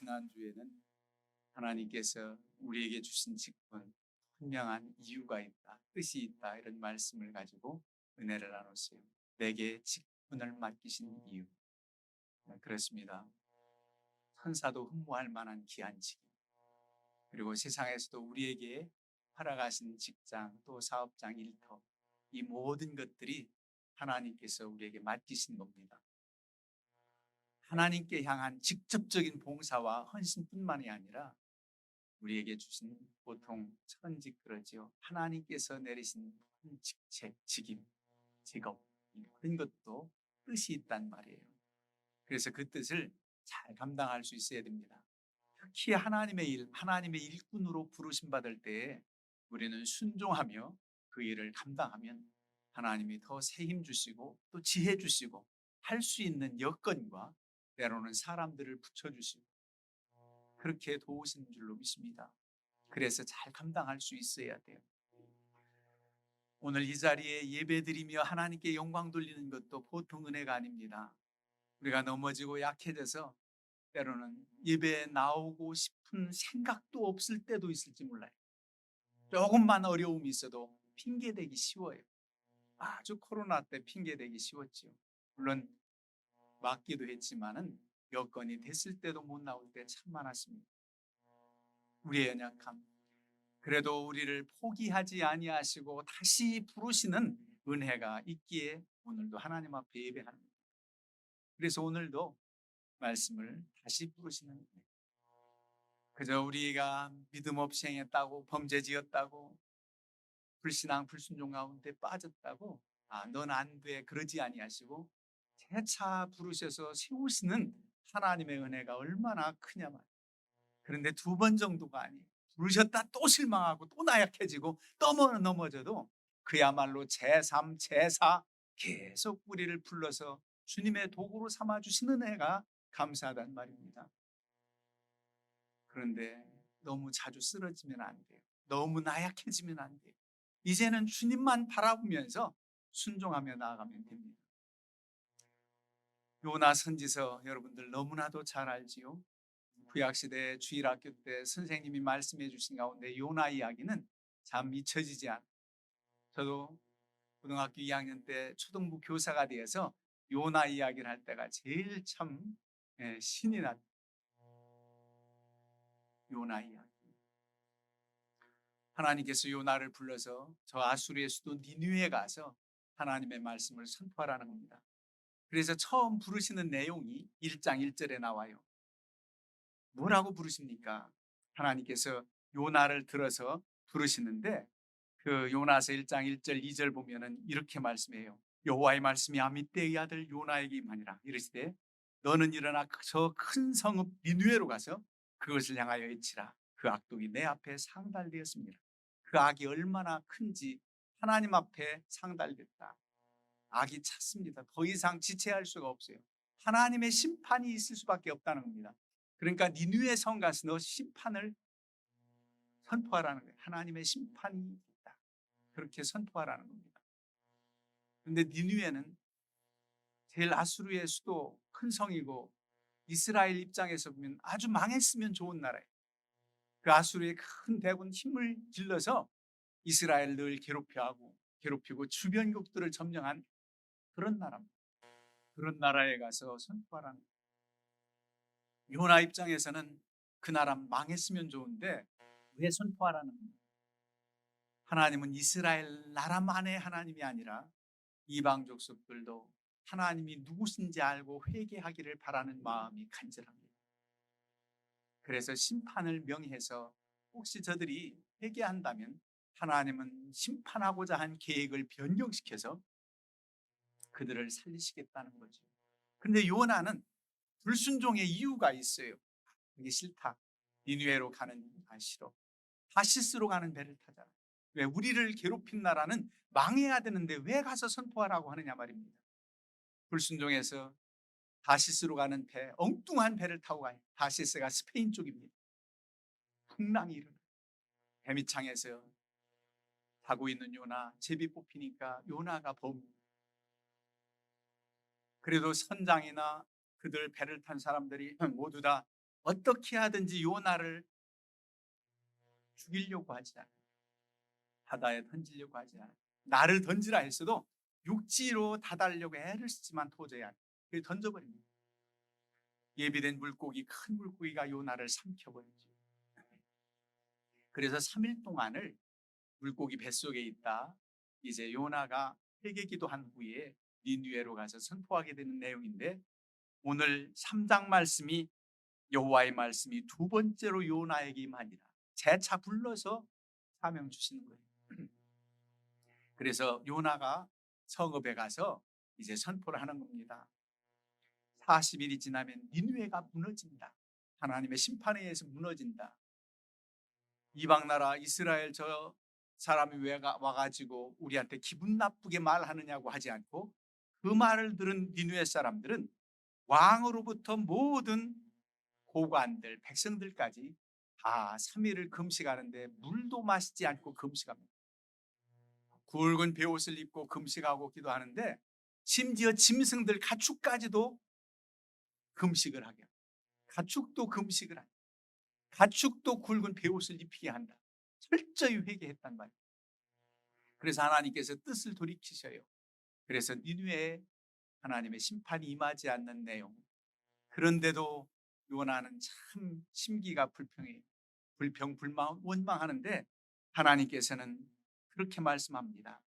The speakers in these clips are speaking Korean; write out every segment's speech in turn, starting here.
지난주에는 하나님께서 우리에게 주신 직분, 분명한 이유가 있다, 뜻이 있다, 이런 말씀을 가지고 은혜를 나눴어요. 내게 직분을 맡기신 이유. 네, 그렇습니다. 천사도 흠모할 만한 귀한 직임, 그리고 세상에서도 우리에게 허락하신 직장, 또 사업장, 일터, 이 모든 것들이 하나님께서 우리에게 맡기신 겁니다. 하나님께 향한 직접적인 봉사와 헌신뿐만이 아니라 우리에게 주신 보통 천직 그러지요. 하나님께서 내리신 직책, 직임, 직업, 이 모든 것도 뜻이 있단 말이에요. 그래서 그 뜻을 잘 감당할 수 있어야 됩니다. 특히 하나님의 일, 하나님의 일꾼으로 부르심 받을 때에 우리는 순종하며 그 일을 감당하면 하나님이 더 새 힘 주시고 또 지혜 주시고 할 수 있는 여건과 때로는 사람들을 붙여주시고 그렇게 도우시는 줄로 믿습니다. 그래서 잘 감당할 수 있어야 돼요. 오늘 이 자리에 예배드리며 하나님께 영광 돌리는 것도 보통 은혜가 아닙니다. 우리가 넘어지고 약해져서 때로는 예배에 나오고 싶은 생각도 없을 때도 있을지 몰라요. 조금만 어려움이 있어도 핑계대기 쉬워요. 아주 코로나 때 핑계대기 쉬웠지요. 물론 맞기도 했지만은 여건이 됐을 때도 못 나올 때 참 많았습니다. 우리의 연약함, 그래도 우리를 포기하지 아니하시고 다시 부르시는 은혜가 있기에 오늘도 하나님 앞에 예배합니다. 그래서 오늘도 말씀을 다시 부르시는 은혜. 그저 우리가 믿음 없이 행했다고, 범죄 지었다고, 불신앙 불순종 가운데 빠졌다고, 넌 안 돼, 그러지 아니하시고 재차 부르셔서 세우시는 하나님의 은혜가 얼마나 크냐 말이에요. 그런데 두 번 정도가 아니에요. 부르셨다 또 실망하고 또 나약해지고 또 넘어져도 그야말로 제3, 제4 계속 우리를 불러서 주님의 도구로 삼아주시는 은혜가 감사하단 말입니다. 그런데 너무 자주 쓰러지면 안 돼요. 너무 나약해지면 안 돼요. 이제는 주님만 바라보면서 순종하며 나아가면 됩니다. 요나 선지서 여러분들 너무나도 잘 알지요. 구약시대 주일학교 때 선생님이 말씀해 주신 가운데 요나 이야기는 참 잊혀지지 않아요. 저도 고등학교 2학년 때 초등부 교사가 되어서 요나 이야기를 할 때가 제일 참 신이 났어요. 요나 이야기. 하나님께서 요나를 불러서 저 아수르의 수도 니느웨에 가서 하나님의 말씀을 선포하라는 겁니다. 그래서 처음 부르시는 내용이 1장 1절에 나와요. 뭐라고 부르십니까? 하나님께서 요나를 들어서 부르시는데 그 요나서 1장 1절 2절 보면은 이렇게 말씀해요. 여호와의 말씀이 아미떼의 아들 요나에게 임하니라. 이르시되 너는 일어나 저 큰 성읍 니느웨로 가서 그것을 향하여 외치라. 그 악독이 내 앞에 상달되었습니다. 그 악이 얼마나 큰지 하나님 앞에 상달됐다. 악이 찼습니다. 더 이상 지체할 수가 없어요. 하나님의 심판이 있을 수밖에 없다는 겁니다. 그러니까 니느웨 성 가서 너 심판을 선포하라는 거예요. 하나님의 심판이 있다. 그렇게 선포하라는 겁니다. 그런데 니느웨는 제일 아수르의 수도, 큰 성이고 이스라엘 입장에서 보면 아주 망했으면 좋은 나라예요. 그 아수르의 큰 대군 힘을 길러서 이스라엘을 늘 괴롭히고 주변국들을 점령한 그런 나라입니다. 그런 나라에 가서 선포하라는 거예요. 요나 입장에서는 그 나라 망했으면 좋은데 왜 선포하라는 겁니다. 하나님은 이스라엘 나라만의 하나님이 아니라 이방 족속들도 하나님이 누구신지 알고 회개하기를 바라는 마음이 간절합니다. 그래서 심판을 명해서 혹시 저들이 회개한다면 하나님은 심판하고자 한 계획을 변경시켜서 그들을 살리시겠다는 거죠. 그런데 요나는 불순종의 이유가 있어요. 그게 싫다. 니느웨로 가는 싫어. 다시스로 가는 배를 타자. 왜 우리를 괴롭힌 나라는 망해야 되는데 왜 가서 선포하라고 하느냐 말입니다. 불순종해서 다시스로 가는 배, 엉뚱한 배를 타고 가요. 다시스가 스페인 쪽입니다. 풍랑이 일어나요. 배미창에서 자고 있는 요나, 제비 뽑히니까 요나가 범. 그래도 선장이나 그들 배를 탄 사람들이 모두 다 어떻게 하든지 요나를 죽이려고 하지 않아요. 바다에 던지려고 하지 않아요. 나를 던지라 했어도 육지로 다달려고 애를 쓰지만 도저히 안 돼요. 던져버립니다. 예비된 물고기, 큰 물고기가 요나를 삼켜버리죠. 그래서 3일 동안을 물고기 뱃속에 있다. 이제 요나가 회개 기도한 후에 니느웨로 가서 선포하게 되는 내용인데, 오늘 3장 말씀이 여호와의 말씀이 두 번째로 요나에게 임하니라. 재차 불러서 사명 주시는 거예요. 그래서 요나가 성읍에 가서 이제 선포를 하는 겁니다. 40일이 지나면 니느웨가 무너진다. 하나님의 심판에 의해서 무너진다. 이방 나라 이스라엘 저 사람이 왜 와가지고 우리한테 기분 나쁘게 말하느냐고 하지 않고, 그 말을 들은 니느웨 사람들은 왕으로부터 모든 고관들, 백성들까지 다 3일을 금식하는데 물도 마시지 않고 금식합니다. 굵은 베옷을 입고 금식하고 기도하는데, 심지어 짐승들 가축까지도 금식을 하게 합니다. 가축도 금식을 한다. 가축도 굵은 베옷을 입히게 한다. 철저히 회개했단 말이에요. 그래서 하나님께서 뜻을 돌이키셔요. 그래서 니느웨에 하나님의 심판이 임하지 않는 내용. 그런데도 요나는 참 심기가 불평해요. 불평불만 원망하는데 하나님께서는 그렇게 말씀합니다.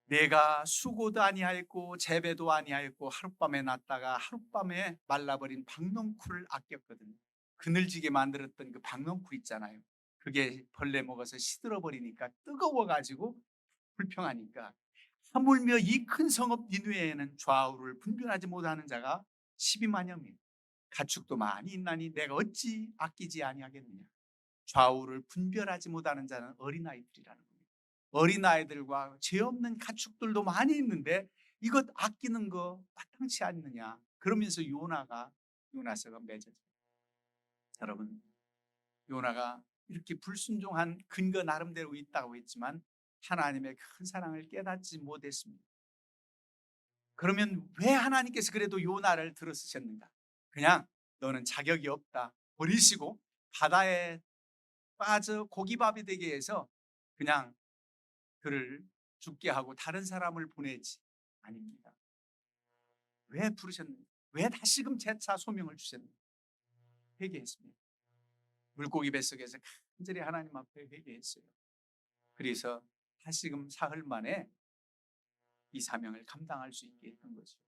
내가 수고도 아니하였고 재배도 아니하였고 하룻밤에 났다가 하룻밤에 말라버린 박농쿨을 아꼈거든. 그늘지게 만들었던 그 박농쿨 있잖아요. 그게 벌레 먹어서 시들어버리니까 뜨거워가지고 불평하니까, 하물며 이 큰 성읍 니느웨에는 좌우를 분별하지 못하는 자가 12만여 명, 가축도 많이 있나니 내가 어찌 아끼지 아니하겠느냐. 좌우를 분별하지 못하는 자는 어린아이들이라는 겁니다. 어린아이들과 죄 없는 가축들도 많이 있는데 이것 아끼는 거 마땅치 않느냐. 그러면서 요나서가 맺어져요. 여러분, 요나가 이렇게 불순종한 근거 나름대로 있다고 했지만 하나님의 큰 사랑을 깨닫지 못했습니다. 그러면 왜 하나님께서 그래도 요나를 들어 쓰셨는가? 그냥 너는 자격이 없다 버리시고 바다에 빠져 고기밥이 되게 해서 그냥 그를 죽게 하고 다른 사람을 보내지. 아닙니다. 왜 부르셨는가? 왜 다시금 재차 소명을 주셨는가? 회개했습니다. 물고기 뱃속에서 간절히 하나님 앞에 회개했어요. 그래서 다시금 사흘 만에 이 사명을 감당할 수 있게 했던 거죠.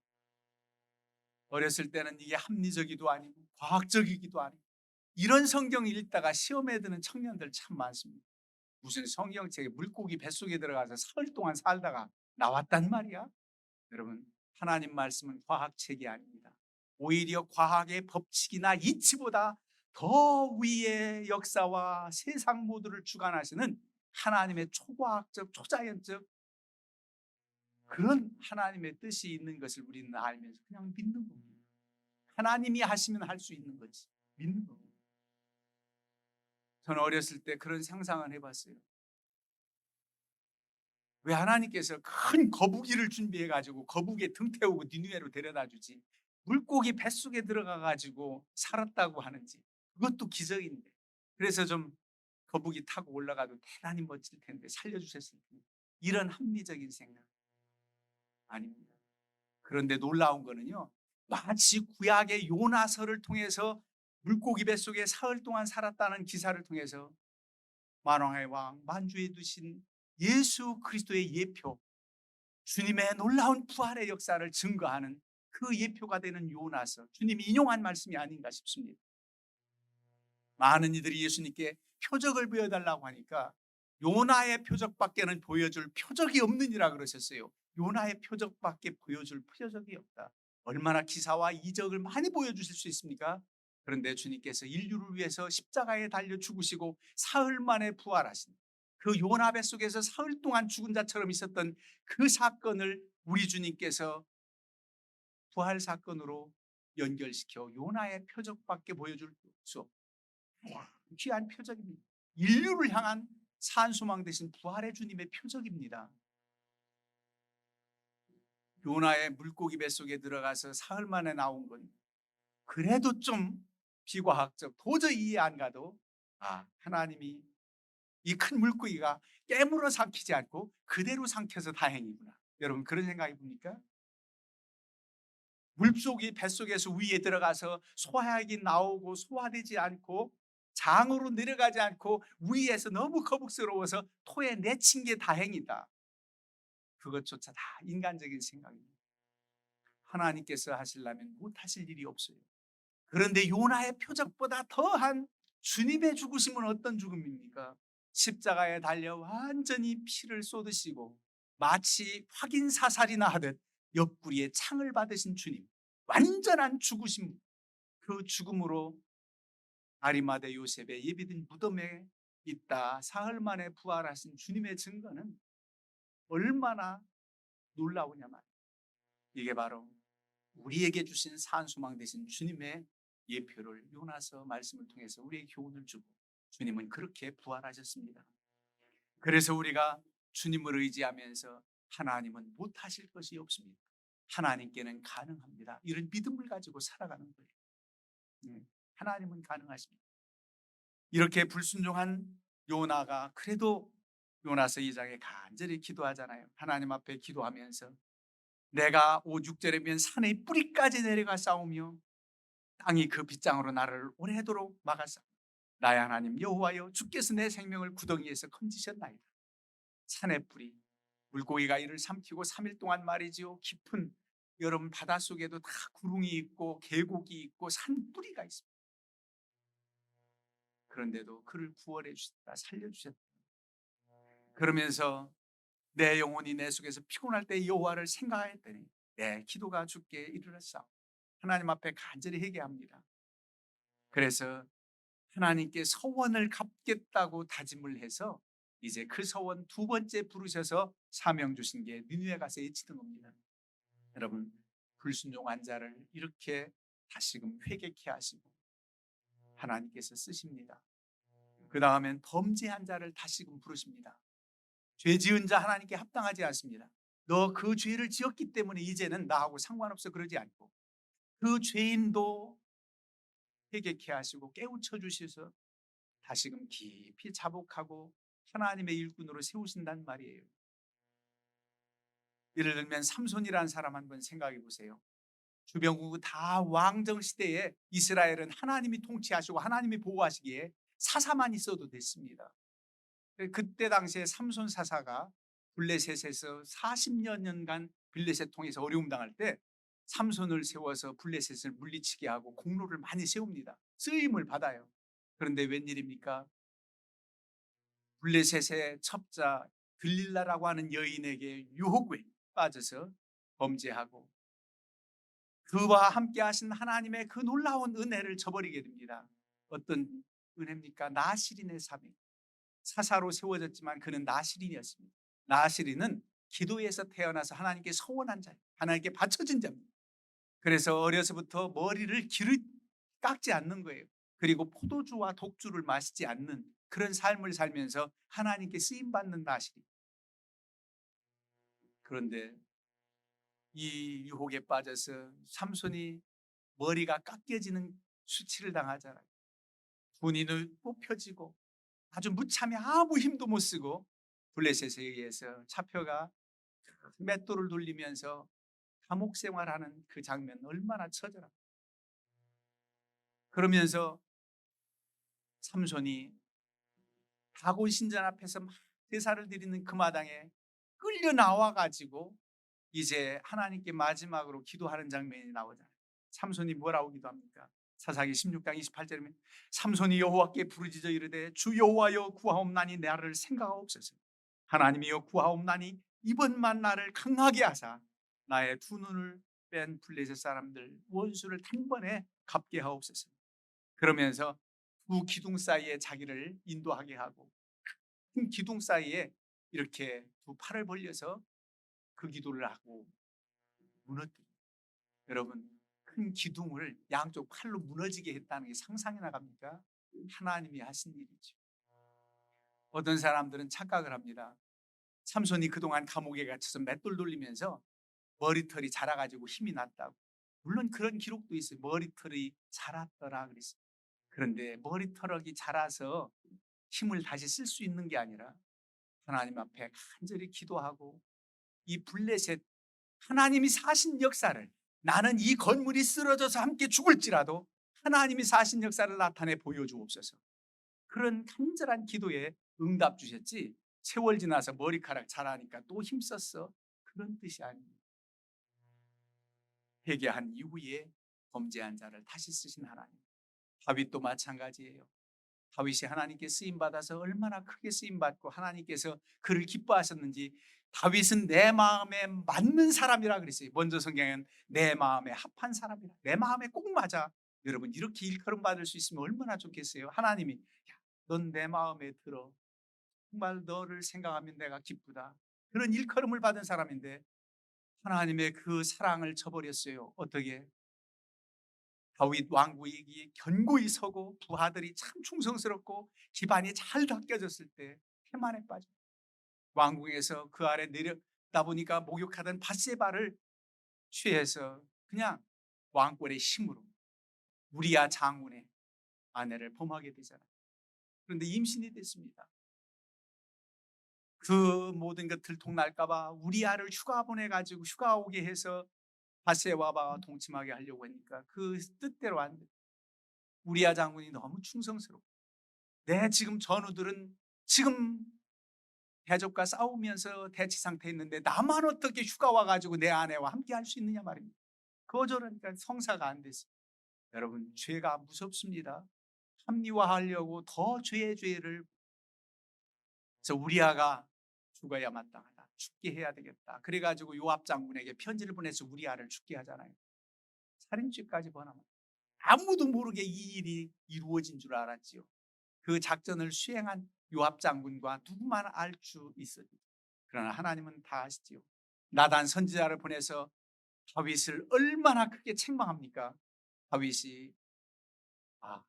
어렸을 때는 이게 합리적이기도 아니고 과학적이기도 아니고, 이런 성경 읽다가 시험에 드는 청년들 참 많습니다. 무슨 성경책에 물고기 뱃속에 들어가서 사흘 동안 살다가 나왔단 말이야? 여러분, 하나님 말씀은 과학책이 아닙니다. 오히려 과학의 법칙이나 이치보다 더 위의 역사와 세상 모두를 주관하시는 하나님의 초과학적, 초자연적 그런 하나님의 뜻이 있는 것을 우리는 알면서 그냥 믿는 겁니다. 하나님이 하시면 할 수 있는 거지. 믿는 겁니다. 저는 어렸을 때 그런 상상을 해봤어요. 왜 하나님께서 큰 거북이를 준비해 가지고 거북이에 등 태우고 니느웨로 데려다 주지 물고기 뱃속에 들어가 가지고 살았다고 하는지, 그것도 기적인데. 그래서 좀 거북이 타고 올라가도 대단히 멋질 텐데 살려주셨을 텐데, 이런 합리적인 생각 아닙니다. 그런데 놀라운 거는요, 마치 구약의 요나서를 통해서 물고기 뱃속에 사흘 동안 살았다는 기사를 통해서 만왕의 왕 만주에 두신 예수 그리스도의 예표, 주님의 놀라운 부활의 역사를 증거하는 그 예표가 되는 요나서, 주님이 인용한 말씀이 아닌가 싶습니다. 많은 이들이 예수님께 표적을 보여달라고 하니까 요나의 표적밖에는 보여줄 표적이 없느니라 그러셨어요. 요나의 표적밖에 보여줄 표적이 없다. 얼마나 기사와 이적을 많이 보여주실 수 있습니까? 그런데 주님께서 인류를 위해서 십자가에 달려 죽으시고 사흘 만에 부활하신 그 요나 뱃속에서 사흘 동안 죽은 자처럼 있었던 그 사건을 우리 주님께서 부활 사건으로 연결시켜 요나의 표적밖에 보여줄 수 없다. 귀한 표적입니다. 인류를 향한 산소망 대신 부활의 주님의 표적입니다. 요나의 물고기 뱃속에 들어가서 사흘 만에 나온 건 그래도 좀 비과학적 도저히 이해 안 가도 하나님이 이 큰 물고기가 깨물어 삼키지 않고 그대로 삼켜서 다행이구나. 여러분 그런 생각이 듭니까? 물속이 뱃속에서 위에 들어가서 소화액이 나오고 소화되지 않고 장으로 내려가지 않고 위에서 너무 거북스러워서 토에 내친 게 다행이다. 그것조차 다 인간적인 생각입니다. 하나님께서 하시려면 못하실 일이 없어요. 그런데 요나의 표적보다 더한 주님의 죽으심은 어떤 죽음입니까? 십자가에 달려 완전히 피를 쏟으시고 마치 확인 사살이나 하듯 옆구리에 창을 받으신 주님, 완전한 죽으심, 그 죽음으로 아리마대 요셉의 예비된 무덤에 있다 사흘 만에 부활하신 주님의 증거는 얼마나 놀라우냐 말이에요. 이게 바로 우리에게 주신 산소망 되신 주님의 예표를 요나서 말씀을 통해서 우리에게 교훈을 주고 주님은 그렇게 부활하셨습니다. 그래서 우리가 주님을 의지하면서 하나님은 못하실 것이 없습니다. 하나님께는 가능합니다. 이런 믿음을 가지고 살아가는 거예요. 하나님은 가능하십니다. 이렇게 불순종한 요나가 그래도 요나서 2장에 간절히 기도하잖아요. 하나님 앞에 기도하면서 내가 5, 6절에 보면 산의 뿌리까지 내려가 싸우며 땅이 그 빗장으로 나를 오래도록 막았사. 나의 하나님 여호와여, 주께서 내 생명을 구덩이에서 건지셨나이다. 산의 뿌리, 물고기가 이를 삼키고 3일 동안 말이지요. 깊은 여러분 바닷속에도 다 구릉이 있고 계곡이 있고 산 뿌리가 있습니다. 그런데도 그를 구원해 주셨다, 살려주셨다. 그러면서 내 영혼이 내 속에서 피곤할 때 여호와를 생각하였더니 내 기도가 주께 이르렀사오. 하나님 앞에 간절히 회개합니다. 그래서 하나님께 서원을 갚겠다고 다짐을 해서 이제 그 서원 두 번째 부르셔서 사명 주신 게 니느웨 가서 외치는 겁니다. 여러분 불순종한 자를 이렇게 다시금 회개케 하시고 하나님께서 쓰십니다. 그 다음엔 범죄한 자를 다시금 부르십니다. 죄 지은 자 하나님께 합당하지 않습니다. 너 그 죄를 지었기 때문에 이제는 나하고 상관없어 그러지 않고 그 죄인도 회개케 하시고 깨우쳐 주셔서 다시금 깊이 자복하고 하나님의 일꾼으로 세우신단 말이에요. 예를 들면 삼손이라는 사람 한번 생각해 보세요. 주변국은 다 왕정 시대에 이스라엘은 하나님이 통치하시고 하나님이 보호하시기에 사사만 있어도 됐습니다. 그때 당시에 삼손 사사가 블레셋에서 40여 년간 블레셋 통해서 어려움 당할 때 삼손을 세워서 블레셋을 물리치게 하고 공로를 많이 세웁니다. 쓰임을 받아요. 그런데 웬일입니까? 블레셋의 첩자 들릴라라고 하는 여인에게 유혹에 빠져서 범죄하고 그와 함께 하신 하나님의 그 놀라운 은혜를 저버리게 됩니다. 어떤 은혜입니까? 나실인의 삶이 사사로 세워졌지만 그는 나실인이었습니다. 나실인은 기도에서 태어나서 하나님께 서원한 자예요. 하나님께 바쳐진 자입니다. 그래서 어려서부터 머리를 깎지 않는 거예요. 그리고 포도주와 독주를 마시지 않는 그런 삶을 살면서 하나님께 쓰임받는 나실이. 그런데 이 유혹에 빠져서 삼손이 머리가 깎여지는 수치를 당하잖아요. 군인을 뽑혀지고 아주 무참히 아무 힘도 못 쓰고 블레셋에 의해서 잡혀가 맷돌을 돌리면서 감옥 생활하는 그 장면 얼마나 처절합니까? 그러면서 삼손이 다곤 신전 앞에서 막 제사를 드리는 그 마당에 끌려 나와 가지고 이제 하나님께 마지막으로 기도하는 장면이 나오잖아요. 삼손이 뭐라고 기도합니까? 사사기 16장 28절이면 삼손이 여호와께 부르짖어 이르되 주 여호와여 구하옵나니 나를 생각하옵소서. 하나님이여 구하옵나니 이번만 나를 강하게 하사 나의 두 눈을 뺀 블레셋 사람들 원수를 단번에 갚게 하옵소서. 그러면서 두 기둥 사이에 자기를 인도하게 하고 큰 기둥 사이에 이렇게 두 팔을 벌려서 그 기도를 하고 무너뜨려. 여러분 큰 기둥을 양쪽 팔로 무너지게 했다는 게 상상이 나갑니까? 하나님이 하신 일이죠. 어떤 사람들은 착각을 합니다. 삼손이 그동안 감옥에 갇혀서 맷돌 돌리면서 머리털이 자라가지고 힘이 났다고. 물론 그런 기록도 있어요. 머리털이 자랐더라 그랬어요. 그런데 머리털이 자라서 힘을 다시 쓸 수 있는 게 아니라 하나님 앞에 간절히 기도하고 이 블레셋 하나님이 사신 역사를, 나는 이 건물이 쓰러져서 함께 죽을지라도 하나님이 사신 역사를 나타내 보여주옵소서. 그런 간절한 기도에 응답 주셨지, 세월 지나서 머리카락 자라니까 또 힘썼어, 그런 뜻이 아닙니다. 회개한 이후에 범죄한 자를 다시 쓰신 하나님. 다윗도 마찬가지예요. 다윗이 하나님께 쓰임받아서 얼마나 크게 쓰임받고 하나님께서 그를 기뻐하셨는지, 다윗은 내 마음에 맞는 사람이라 그랬어요. 먼저 성경에는 내 마음에 합한 사람이라, 내 마음에 꼭 맞아. 여러분, 이렇게 일컬음 받을 수 있으면 얼마나 좋겠어요. 하나님이 넌 내 마음에 들어, 정말 너를 생각하면 내가 기쁘다, 그런 일컬음을 받은 사람인데 하나님의 그 사랑을 저버렸어요. 어떻게? 다윗 왕국이 견고히 서고 부하들이 참 충성스럽고 기반이 잘 닦여졌을 때 태만에 빠져 왕궁에서 그 아래 내려다 보니까 목욕하던 밧세바를 취해서 그냥 왕권의 힘으로 우리야 장군의 아내를 범하게 되잖아요. 그런데 임신이 됐습니다. 그 모든 것 들통날까봐 우리아를 휴가 보내가지고 휴가 오게 해서 밧세바와 동침하게 하려고 하니까 그 뜻대로 안 돼. 우리아 장군이 너무 충성스럽고, 내 지금 전우들은 지금 대적과 싸우면서 대치 상태에 있는데 나만 어떻게 휴가 와가지고 내 아내와 함께 할 수 있느냐 말입니다. 거절하니까 성사가 안 됐어요. 여러분, 죄가 무섭습니다. 합리화하려고 더 죄를, 그래서 우리아가 죽어야 마땅하다, 죽게 해야 되겠다, 그래가지고 요압 장군에게 편지를 보내서 우리아를 죽게 하잖아요. 살인죄까지 범하면 아무도 모르게 이 일이 이루어진 줄 알았지요. 그 작전을 수행한 요압 장군과 누구만 알 수 있어요. 그러나 하나님은 다 아시지요. 나단 선지자를 보내서 다윗을 얼마나 크게 책망합니까? 다윗이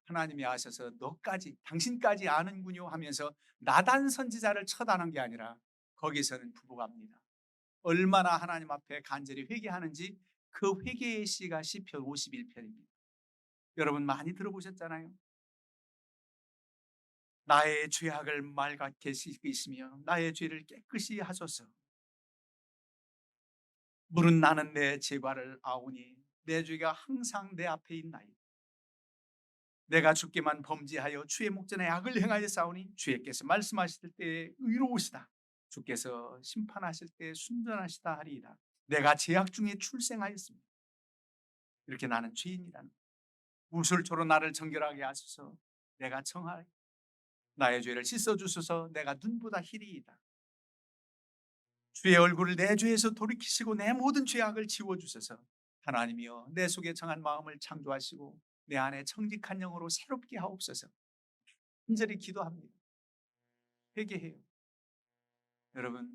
하나님이 아셔서 너까지, 당신까지 아는군요 하면서 나단 선지자를 처단한 게 아니라 거기서는 부부갑니다. 얼마나 하나님 앞에 간절히 회개하는지, 그 회개의 시가 시편 51편입니다. 여러분 많이 들어보셨잖아요. 나의 죄악을 맑게 씻으시며 나의 죄를 깨끗이 하소서. 물은 나는 내 죄과를 아오니 내 죄가 항상 내 앞에 있나이다. 내가 주께만 범죄하여 주의 목전에 악을 행하여 싸우니 주께서 말씀하실 때에 의로우시다, 주께서 심판하실 때에 순전하시다 하리이다. 내가 죄악 중에 출생하였습니다. 이렇게 나는 죄인이라는, 우슬초로 나를 정결하게 하소서. 내가 청하리, 나의 죄를 씻어주소서. 내가 눈보다 희리이다. 주의 얼굴을 내 죄에서 돌이키시고 내 모든 죄악을 지워주소서. 하나님이여, 내 속에 정한 마음을 창조하시고 내 안에 정직한 영으로 새롭게 하옵소서. 간절히 기도합니다. 회개해요. 여러분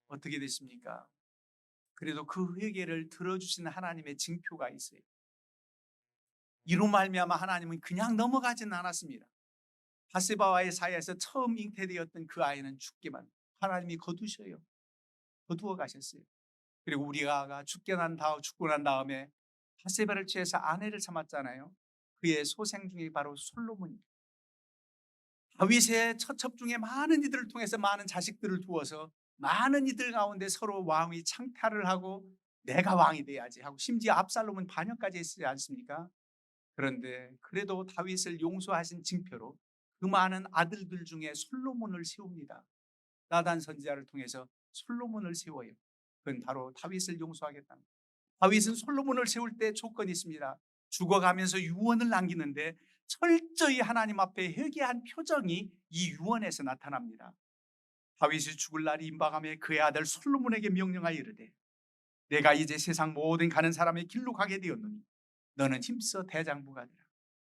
어떻게 됐습니까? 그래도 그 회개를 들어주시는 하나님의 징표가 있어요. 이로 말미암아 하나님은 그냥 넘어가지는 않았습니다. 밧세바와의 사이에서 처음 잉태되었던 그 아이는 죽기만 하나님이 거두셔요. 거두어 가셨어요. 그리고 우리가 죽고 난 다음에 밧세바를 취해서 아내를 삼았잖아요. 그의 소생 중에 바로 솔로몬입니다. 다윗의 처첩 중에 많은 이들을 통해서 많은 자식들을 두어서 많은 이들 가운데 서로 왕위 창탈을 하고 내가 왕이 돼야지 하고, 심지어 압살롬은 반역까지 했지 않습니까? 그런데 그래도 다윗을 용서하신 징표로 그 많은 아들들 중에 솔로몬을 세웁니다. 나단 선지자를 통해서 솔로몬을 세워요. 그건 바로 다윗을 용서하겠다는 거예요. 다윗은 솔로몬을 세울 때 조건이 있습니다. 죽어가면서 유언을 남기는데 철저히 하나님 앞에 회개한 표정이 이 유언에서 나타납니다. 다윗이 죽을 날이 임박함에 그의 아들 솔로몬에게 명령하여 이르되, 내가 이제 세상 모든 가는 사람의 길로 가게 되었노니 너는 힘써 대장부가 되라.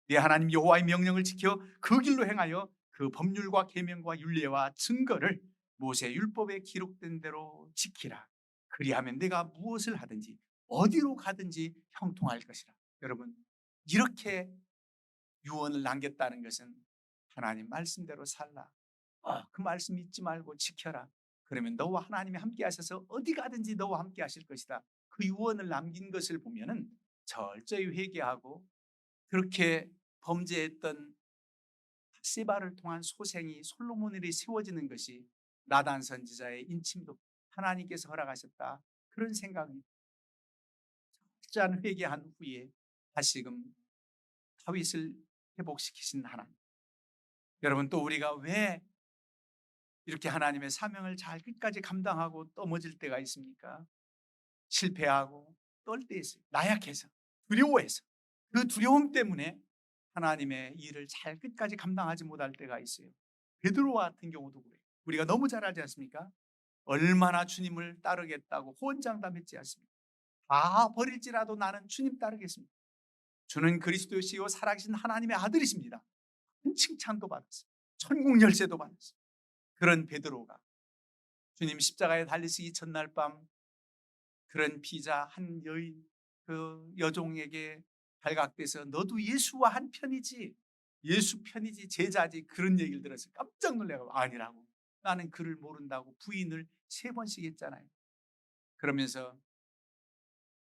네 하나님 여호와의 명령을 지켜 그 길로 행하여 그 법률과 계명과 율례와 증거를 모세 율법에 기록된 대로 지키라. 그리하면 내가 무엇을 하든지 어디로 가든지 형통할 것이라. 여러분, 이렇게 유언을 남겼다는 것은 하나님 말씀대로 살라, 그 말씀 잊지 말고 지켜라, 그러면 너와 하나님이 함께 하셔서 어디 가든지 너와 함께 하실 것이다, 그 유언을 남긴 것을 보면은 철저히 회개하고 그렇게 범죄했던 바세바를 통한 소생이 솔로몬에게 세워지는 것이 나단 선지자의 인침도 하나님께서 허락하셨다. 그런 생각이 철저한 회개한 후에 다시금 다윗을 회복시키신 하나님. 여러분, 또 우리가 왜 이렇게 하나님의 사명을 잘 끝까지 감당하고 떠머질 때가 있습니까? 실패하고 떨 때 있어요. 나약해서, 두려워해서. 그 두려움 때문에 하나님의 일을 잘 끝까지 감당하지 못할 때가 있어요. 베드로와 같은 경우도 그래요. 우리가 너무 잘 알지 않습니까? 얼마나 주님을 따르겠다고 호언장담했지 않습니까? 다 버릴지라도 나는 주님 따르겠습니다. 주는 그리스도시요 살아계신 하나님의 아들이십니다. 큰 칭찬도 받았어요. 천국 열쇠도 받았어요. 그런 베드로가 주님 십자가에 달리시기 첫날 밤 그런 비자 한 여인 그 여종에게 발각돼서 너도 예수와 한 편이지, 예수 편이지, 제자지, 그런 얘기를 들어서 깜짝 놀래고 아니라고, 나는 그를 모른다고 부인을 3번씩 했잖아요. 그러면서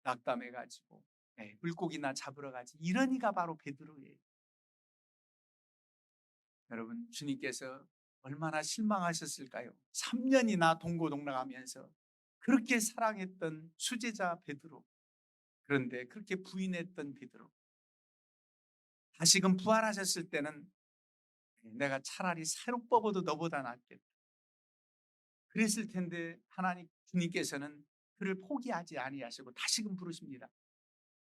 낙담해가지고 물고기나 잡으러 가지, 이런 이가 바로 베드로예요. 여러분, 주님께서 얼마나 실망하셨을까요? 3년이나 동고동락하면서 그렇게 사랑했던 수제자 베드로, 그런데 그렇게 부인했던 베드로, 다시금 부활하셨을 때는 내가 차라리 새로 뽑아도 너보다 낫겠다 그랬을 텐데, 하나님 주님께서는 그를 포기하지 아니하시고 다시금 부르십니다.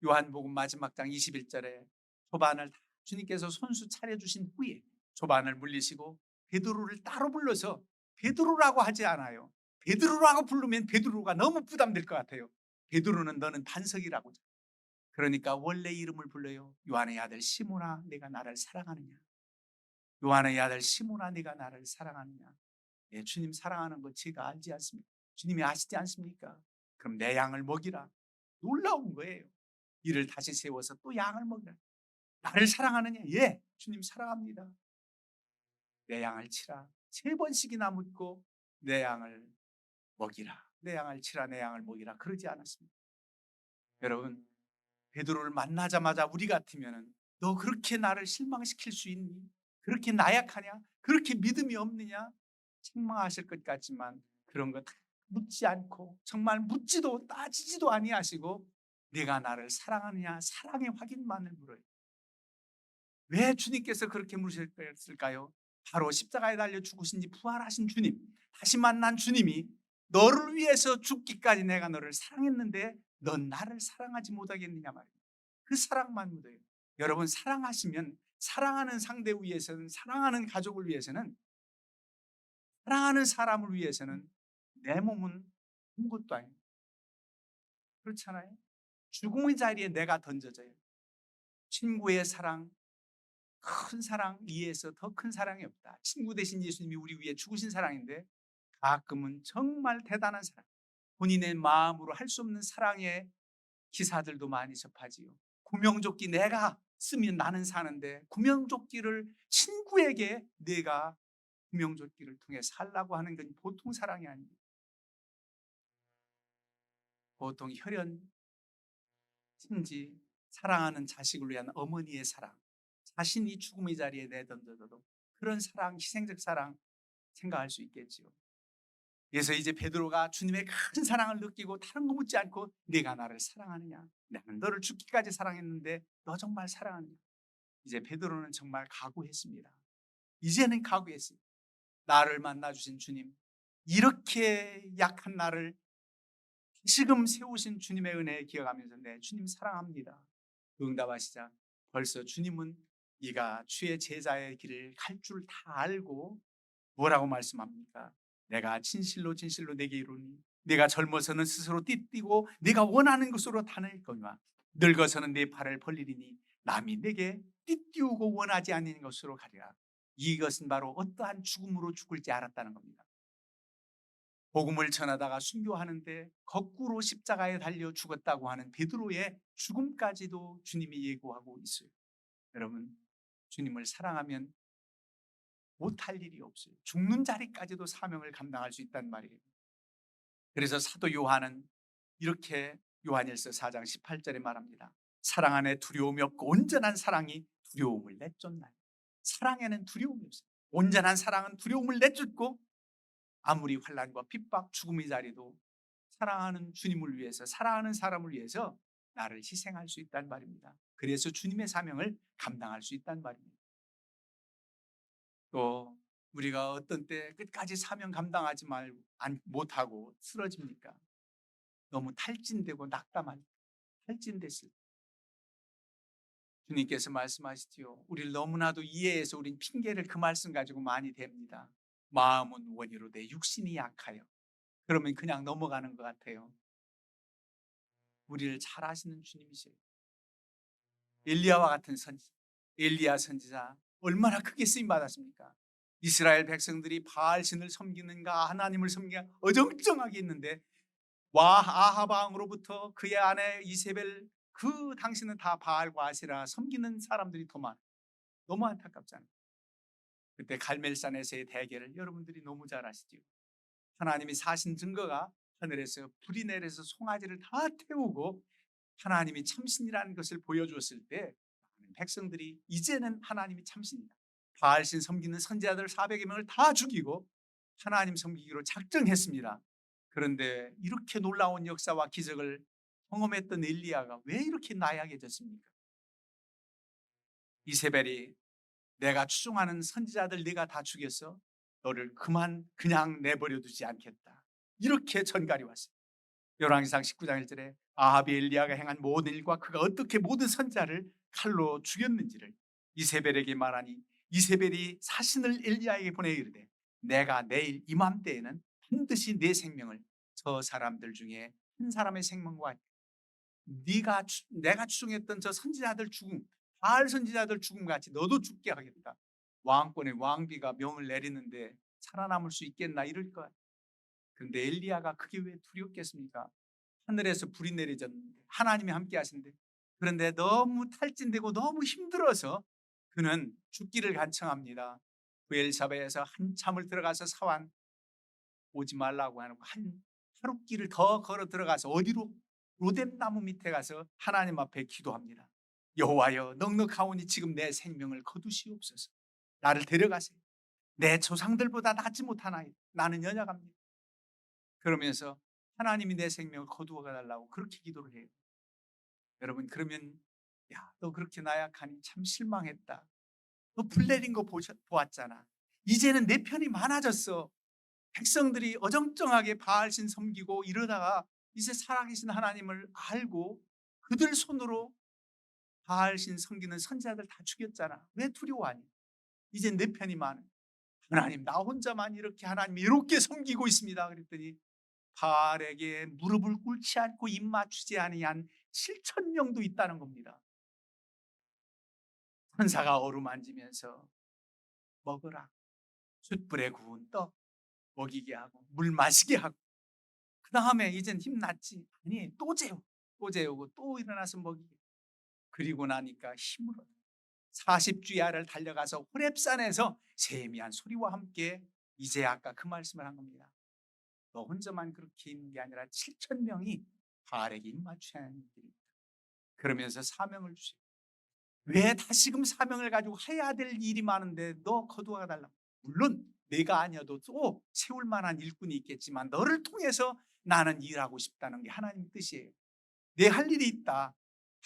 요한복음 마지막 장 21절에 조반을 주님께서 손수 차려주신 후에 조반을 물리시고 베드로를 따로 불러서, 베드로라고 하지 않아요. 베드로라고 부르면 베드로가 너무 부담될 것 같아요. 베드로는 너는 반석이라고. 그러니까 원래 이름을 불러요. 요한의 아들 시몬아, 내가 나를 사랑하느냐. 요한의 아들 시몬아, 내가 나를 사랑하느냐. 예, 주님 사랑하는 거 제가 알지 않습니까? 주님이 아시지 않습니까? 그럼 내 양을 먹이라. 놀라운 거예요. 이를 다시 세워서 또 양을 먹이라. 나를 사랑하느냐? 예, 주님 사랑합니다. 내 양을 치라. 3번씩이나 묻고 내 양을 먹이라. 내 양을 치라, 내 양을 먹이라. 그러지 않았습니다. 여러분, 베드로를 만나자마자 우리 같으면은 너 그렇게 나를 실망시킬 수 있니? 그렇게 나약하냐? 그렇게 믿음이 없느냐? 책망하실 것 같지만 그런 거 다 묻지 않고, 정말 묻지도 따지지도 아니하시고 네가 나를 사랑하느냐, 사랑의 확인만을 물어요. 왜 주님께서 그렇게 물으셨을까요? 바로 십자가에 달려 죽으신 지 부활하신 주님, 다시 만난 주님이 너를 위해서 죽기까지 내가 너를 사랑했는데 넌 나를 사랑하지 못하겠느냐 말이에요. 그 사랑만 묻어요. 여러분, 사랑하시면 사랑하는 상대 위해서는, 사랑하는 가족을 위해서는, 사랑하는 사람을 위해서는 내 몸은 아무것도 아니에요. 그렇잖아요. 죽음의 자리에 내가 던져져요. 친구의 사랑, 큰 사랑 이에서 더 큰 사랑이 없다. 친구 대신 예수님이 우리 위해 죽으신 사랑인데, 가끔은 정말 대단한 사랑, 본인의 마음으로 할 수 없는 사랑의 기사들도 많이 접하지요. 구명조끼 내가 쓰면 나는 사는데 구명조끼를 친구에게 내가 구명조끼를 통해 살라고 하는 건 보통 사랑이 아닙니다. 보통 혈연, 친지, 사랑하는 자식을 위한 어머니의 사랑, 자신이 죽음의 자리에 내던져도 그런 사랑, 희생적 사랑 생각할 수 있겠지요. 그래서 이제 베드로가 주님의 큰 사랑을 느끼고 다른 거 묻지 않고 네가 나를 사랑하느냐, 나는 너를 죽기까지 사랑했는데 너 정말 사랑하느냐. 이제 베드로는 정말 각오했습니다. 이제는 각오했어요. 나를 만나주신 주님, 이렇게 약한 나를 지금 세우신 주님의 은혜 기억하면서 네, 주님 사랑합니다. 응답하시자 벌써 주님은 네가 주의 제자의 길을 갈 줄 다 알고 뭐라고 말씀합니까? 내가 진실로 진실로 내게 이르노니 네가 젊어서는 스스로 띠뛰고 네가 원하는 것으로 다닐 거니와 늙어서는 네 팔을 벌리리니 남이 내게 띠띠우고 원하지 않는 것으로 가리라. 이것은 바로 어떠한 죽음으로 죽을지 알았다는 겁니다. 복음을 전하다가 순교하는데 거꾸로 십자가에 달려 죽었다고 하는 베드로의 죽음까지도 주님이 예고하고 있어요. 여러분, 주님을 사랑하면 못할 일이 없어요. 죽는 자리까지도 사명을 감당할 수 있단 말이에요. 그래서 사도 요한은 이렇게 요한일서 4장 18절에 말합니다. 사랑 안에 두려움이 없고 온전한 사랑이 두려움을 내쫓나요? 사랑에는 두려움이 없어요. 온전한 사랑은 두려움을 내쫓고 아무리 환난과 핍박, 죽음의 자리도 사랑하는 주님을 위해서, 사랑하는 사람을 위해서 나를 희생할 수 있다는 말입니다. 그래서 주님의 사명을 감당할 수 있다는 말입니다. 또 우리가 어떤 때 끝까지 사명 감당하지 못하고 쓰러집니까? 너무 탈진되고 낙담한, 탈진됐을 때 주님께서 말씀하시지요. 우리를 너무나도 이해해서 우린 핑계를 그 말씀 가지고 많이 댑니다. 마음은 원이로 내 육신이 약하여. 그러면 그냥 넘어가는 것 같아요. 우리를 잘 아시는 주님이세요. 엘리야와 같은 선지자, 엘리야 선지자 얼마나 크게 쓰임 받았습니까? 이스라엘 백성들이 바알신을 섬기는가 하나님을 섬기는가 어정쩡하게 있는데 와 아합 왕으로부터 그의 아내 이세벨 그 당시는 다 바알과 아세라 섬기는 사람들이 더 많아요. 너무 안타깝잖아요. 그때 갈멜산에서의 대결을 여러분들이 너무 잘 아시죠. 하나님이 사신 증거가 하늘에서 불이 내려서 송아지를 다 태우고 하나님이 참신이라는 것을 보여주었을 때 백성들이 이제는 하나님이 참신이다. 바알신 섬기는 선지자들 400여 명을 다 죽이고 하나님 섬기기로 작정했습니다. 그런데 이렇게 놀라운 역사와 기적을 경험했던 엘리야가 왜 이렇게 나약해졌습니까? 이세벨이 내가 추종하는 선지자들 네가 다 죽였어. 너를 그냥 내버려 두지 않겠다. 이렇게 전갈이 왔어요. 열왕기상 19장 1절에 아합이 엘리야가 행한 모든 일과 그가 어떻게 모든 선지자를 칼로 죽였는지를 이세벨에게 말하니 이세벨이 사신을 엘리야에게 보내 이르되 내가 내일 이맘때에는 반드시 내 생명을 저 사람들 중에 한 사람의 생명과 내가 추종했던 저 선지자들 죽음, 바알 선지자들 죽음 같이 너도 죽게 하겠다. 왕권의 왕비가 명을 내리는데 살아남을 수 있겠나 이럴 것 같아요. 그런데 엘리야가 그게 왜 두렵겠습니까? 하늘에서 불이 내려졌는데 하나님이 함께 하신데 그런데 너무 탈진되고 너무 힘들어서 그는 죽기를 간청합니다. 부엘사바에서 한참을 들어가서 사환 오지 말라고 하는 한 하룻길을 더 걸어 들어가서 어디로? 로뎀나무 밑에 가서 하나님 앞에 기도합니다. 여호와여 넉넉하오니 지금 내 생명을 거두시옵소서. 나를 데려가세요. 내 조상들보다 낫지 못하나이다. 나는 연약합니다. 그러면서 하나님이 내 생명을 거두어 달라고 그렇게 기도를 해요. 여러분 그러면 야, 너 그렇게 나약하니 참 실망했다. 너 불 내린 거 보았잖아. 이제는 내 편이 많아졌어. 백성들이 어정쩡하게 바알신 섬기고 이러다가 이제 살아계신 하나님을 알고 그들 손으로 바알신 섬기는 선지자들 다 죽였잖아. 왜 두려워하니? 이제 내 편이 많아. 하나님 나 혼자만 이렇게 하나님 이롭게 섬기고 있습니다. 그랬더니 바알에게 무릎을 꿇지 않고 입 맞추지 아니한 7천 명도 있다는 겁니다. 천사가 어루만지면서 먹으라. 숯불에 구운 떡 먹이게 하고 물 마시게 하고 그 다음에 이젠 힘났지. 아니 또 재우고 또 일어나서 먹이게. 그리고 나니까 힘을 얻어 40주야를 달려가서 호렙산에서 세미한 소리와 함께 이제 아까 그 말씀을 한 겁니다. 너 혼자만 그렇게 있는 게 아니라 7천 명이 바알에게 입맞춰야 하는 길입니다. 그러면서 사명을 주시고 왜 다시금 사명을 가지고 해야 될 일이 많은데 너 거두어 달라고. 물론 내가 아니어도 또 세울 만한 일꾼이 있겠지만 너를 통해서 나는 일하고 싶다는 게 하나님 뜻이에요. 내 할 일이 있다.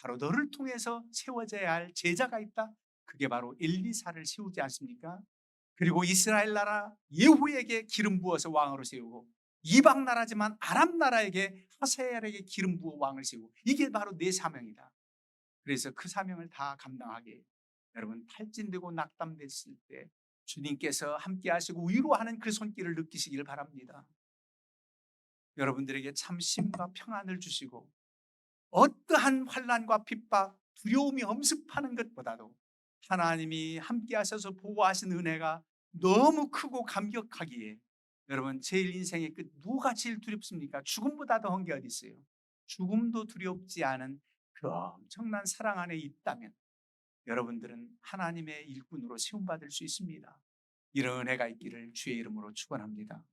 바로 너를 통해서 세워져야 할 제자가 있다. 그게 바로 엘리사를 세우지 않습니까? 그리고 이스라엘 나라 예후에게 기름 부어서 왕으로 세우고 이방 나라지만 아람 나라에게 하사엘에게 기름 부어 왕을 세우고 이게 바로 내 사명이다. 그래서 그 사명을 다 감당하게 여러분 탈진되고 낙담됐을 때 주님께서 함께 하시고 위로하는 그 손길을 느끼시기를 바랍니다. 여러분들에게 참 힘과 평안을 주시고 어떠한 환난과 핍박, 두려움이 엄습하는 것보다도 하나님이 함께 하셔서 보호하신 은혜가 너무 크고 감격하기에 여러분 제일 인생의 끝 누가 제일 두렵습니까? 죽음보다 더한 게 어디 있어요? 죽음도 두렵지 않은 그 엄청난 사랑 안에 있다면 여러분들은 하나님의 일꾼으로 세움받을 수 있습니다. 이런 은혜가 있기를 주의 이름으로 축원합니다.